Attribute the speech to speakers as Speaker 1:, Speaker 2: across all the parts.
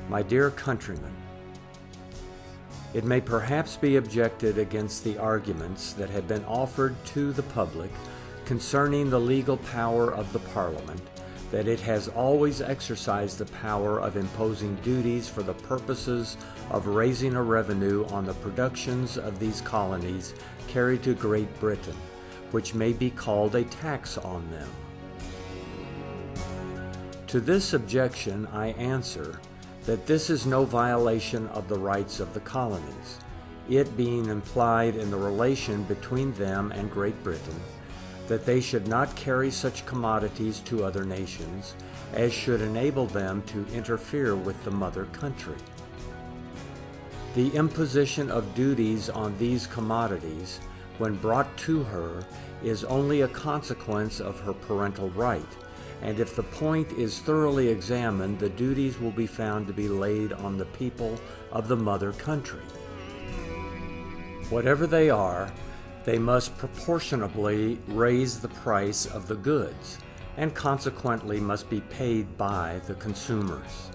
Speaker 1: My dear countrymen, it may perhaps be objected against the arguments that have been offered to the public concerning the legal power of the Parliament, that it has always exercised the power of imposing duties for the purposes of raising a revenue on the productions of these colonies carried to Great Britain, which may be called a tax on them. To this objection I answer that this is no violation of the rights of the colonies, it being implied in the relation between them and Great Britain, that they should not carry such commodities to other nations as should enable them to interfere with the mother country. The imposition of duties on these commodities, when brought to her, is only a consequence of her parental right, and if the point is thoroughly examined, the duties will be found to be laid on the people of the mother country. Whatever they are, they must proportionably raise the price of the goods, and consequently must be paid by the consumers.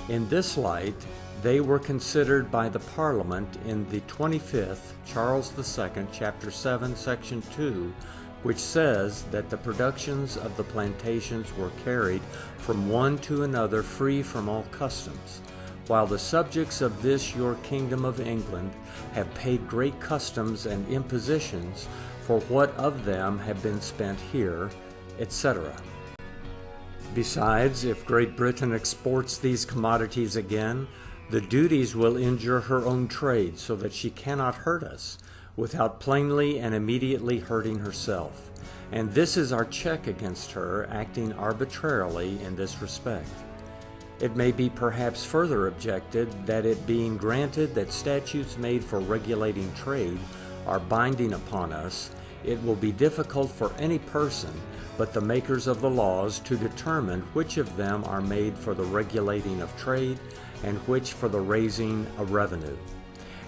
Speaker 1: In this light, they were considered by the Parliament in the 25th Charles II, Chapter 7, Section 2, which says that the productions of the plantations were carried from one to another free from all customs, while the subjects of this your kingdom of England have paid great customs and impositions for what of them have been spent here, etc. Besides, if Great Britain exports these commodities again, the duties will injure her own trade, so that she cannot hurt us without plainly and immediately hurting herself. And this is our check against her acting arbitrarily in this respect. It may be perhaps further objected that it being granted that statutes made for regulating trade are binding upon us, it will be difficult for any person but the makers of the laws to determine which of them are made for the regulating of trade and which for the raising of revenue,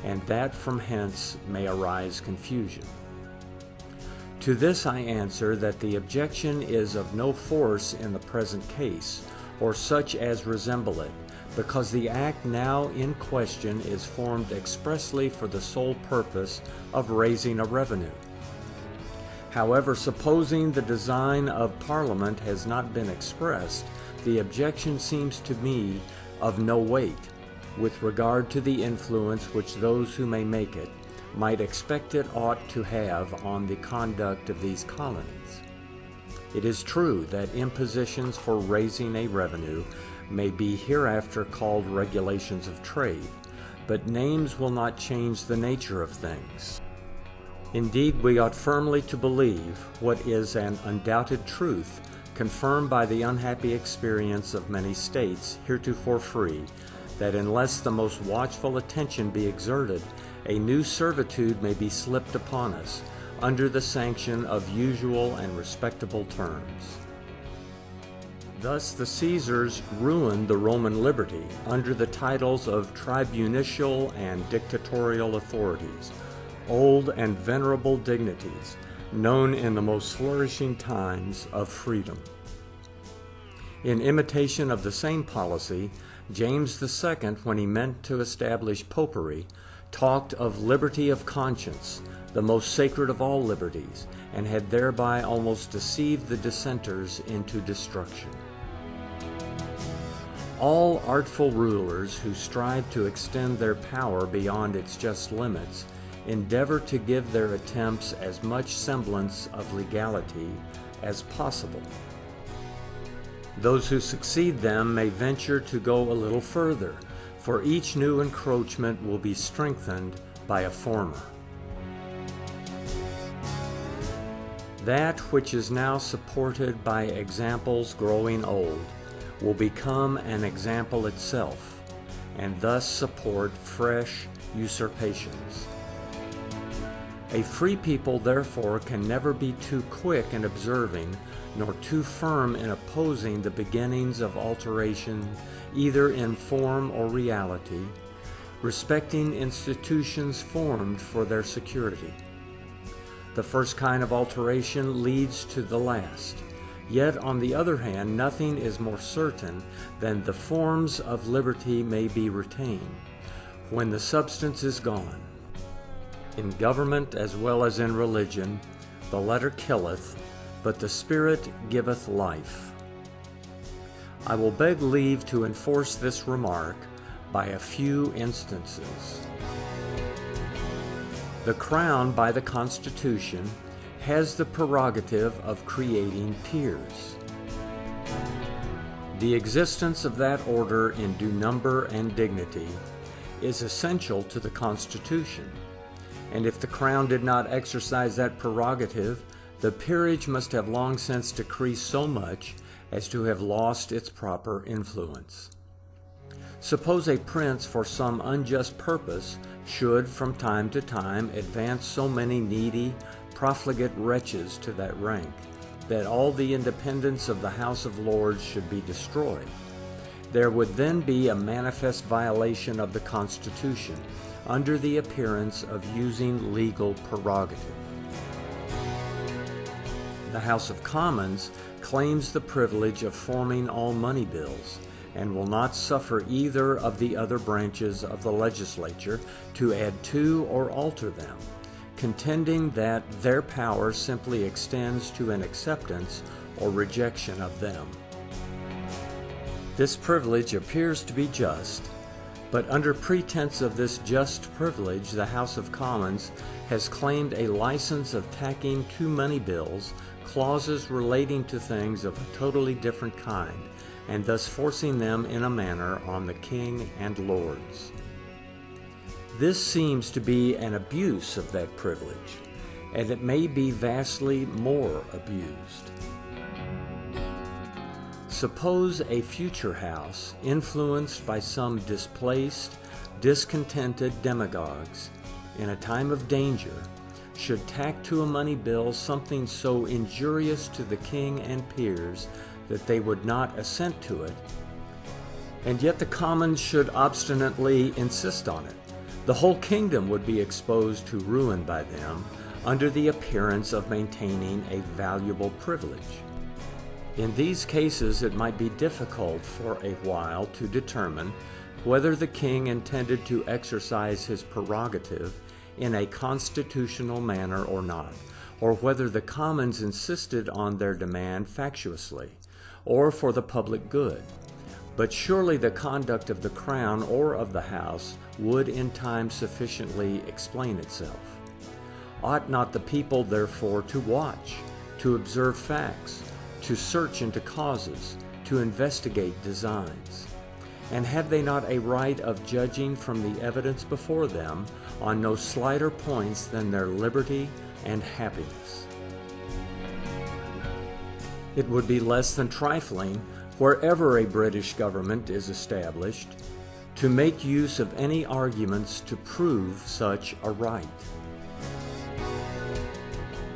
Speaker 1: and that from hence may arise confusion. To this I answer that the objection is of no force in the present case, or such as resemble it, because the act now in question is formed expressly for the sole purpose of raising a revenue. However, supposing the design of Parliament has not been expressed, the objection seems to me of no weight, with regard to the influence which those who may make it might expect it ought to have on the conduct of these colonies. It is true that impositions for raising a revenue may be hereafter called regulations of trade, but names will not change the nature of things. Indeed, we ought firmly to believe what is an undoubted truth, confirmed by the unhappy experience of many states heretofore free, that unless the most watchful attention be exerted, a new servitude may be slipped upon us, under the sanction of usual and respectable terms. Thus the Caesars ruined the Roman liberty under the titles of tribunicial and dictatorial authorities, old and venerable dignities, known in the most flourishing times of freedom. In imitation of the same policy, James II, when he meant to establish popery, talked of liberty of conscience, the most sacred of all liberties, and had thereby almost deceived the dissenters into destruction. All artful rulers who strive to extend their power beyond its just limits endeavor to give their attempts as much semblance of legality as possible. Those who succeed them may venture to go a little further, for each new encroachment will be strengthened by a former. That which is now supported by examples growing old will become an example itself, and thus support fresh usurpations. A free people, therefore, can never be too quick in observing, nor too firm in opposing the beginnings of alteration, either in form or reality, respecting institutions formed for their security. The first kind of alteration leads to the last. Yet, on the other hand, nothing is more certain than the forms of liberty may be retained, when the substance is gone. In government as well as in religion, the letter killeth, but the Spirit giveth life. I will beg leave to enforce this remark by a few instances. The Crown, by the Constitution, has the prerogative of creating peers. The existence of that order in due number and dignity is essential to the Constitution, and if the Crown did not exercise that prerogative, the peerage must have long since decreased so much as to have lost its proper influence. Suppose a prince for some unjust purpose should from time to time advance so many needy, profligate wretches to that rank, that all the independence of the House of Lords should be destroyed. There would then be a manifest violation of the Constitution, under the appearance of using legal prerogative. The House of Commons claims the privilege of forming all money bills, and will not suffer either of the other branches of the legislature to add to or alter them, contending that their power simply extends to an acceptance or rejection of them. This privilege appears to be just, but under pretense of this just privilege, the House of Commons has claimed a license of tacking to money bills clauses relating to things of a totally different kind, and thus forcing them in a manner on the King and Lords. This seems to be an abuse of that privilege, and it may be vastly more abused. Suppose a future House, influenced by some displaced, discontented demagogues, in a time of danger, should tack to a money bill something so injurious to the King and peers that they would not assent to it, and yet the Commons should obstinately insist on it. The whole kingdom would be exposed to ruin by them, under the appearance of maintaining a valuable privilege. In these cases, it might be difficult for a while to determine whether the king intended to exercise his prerogative in a constitutional manner or not, or whether the Commons insisted on their demand factiously, or for the public good. But surely the conduct of the Crown or of the House would in time sufficiently explain itself. Ought not the people therefore to watch, to observe facts, to search into causes, to investigate designs? And have they not a right of judging from the evidence before them on no slighter points than their liberty and happiness? It would be less than trifling, wherever a British government is established, to make use of any arguments to prove such a right.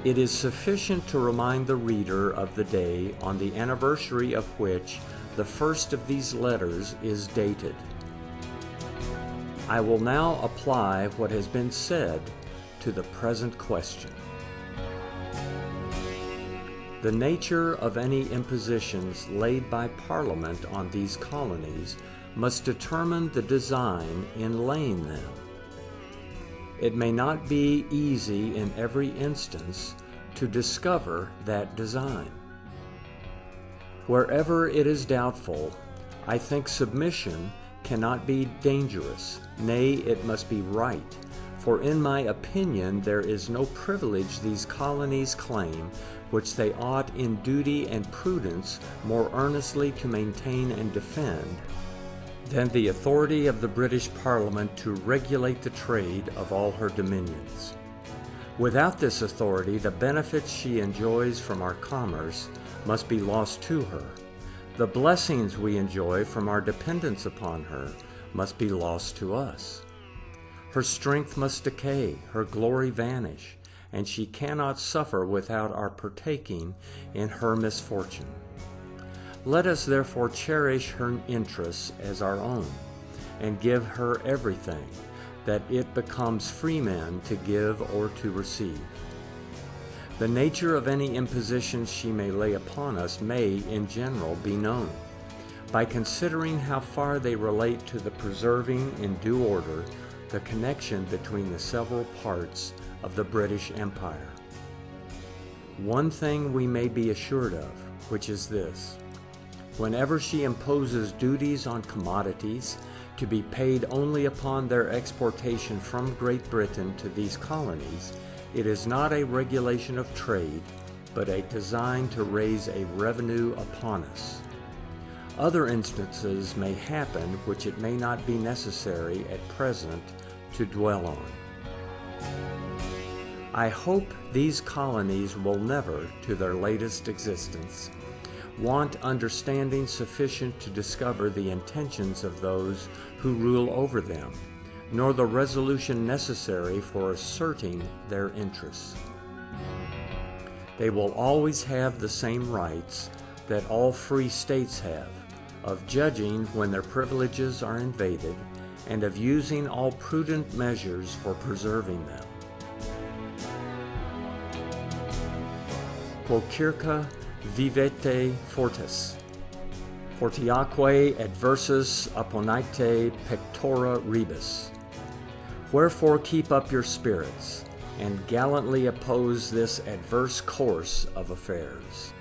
Speaker 1: It is sufficient to remind the reader of the day on the anniversary of which the first of these letters is dated. I will now apply what has been said to the present question. The nature of any impositions laid by Parliament on these colonies must determine the design in laying them. It may not be easy in every instance to discover that design. Wherever it is doubtful, I think submission cannot be dangerous, nay, it must be right, for in my opinion there is no privilege these colonies claim which they ought in duty and prudence more earnestly to maintain and defend than the authority of the British Parliament to regulate the trade of all her dominions. Without this authority, the benefits she enjoys from our commerce must be lost to her. The blessings we enjoy from our dependence upon her must be lost to us. Her strength must decay, her glory vanish, and she cannot suffer without our partaking in her misfortune. Let us therefore cherish her interests as our own, and give her everything that it becomes free men to give or to receive. The nature of any impositions she may lay upon us may, in general, be known, by considering how far they relate to the preserving in due order the connection between the several parts of the British Empire. One thing we may be assured of, which is this: whenever she imposes duties on commodities to be paid only upon their exportation from Great Britain to these colonies, it is not a regulation of trade, but a design to raise a revenue upon us. Other instances may happen which it may not be necessary at present to dwell on. I hope these colonies will never, to their latest existence, want understanding sufficient to discover the intentions of those who rule over them, nor the resolution necessary for asserting their interests. They will always have the same rights that all free states have, of judging when their privileges are invaded, and of using all prudent measures for preserving them. Quocirca vivete fortis, fortiaque adversus opponite pectora rebus. Wherefore keep up your spirits, and gallantly oppose this adverse course of affairs.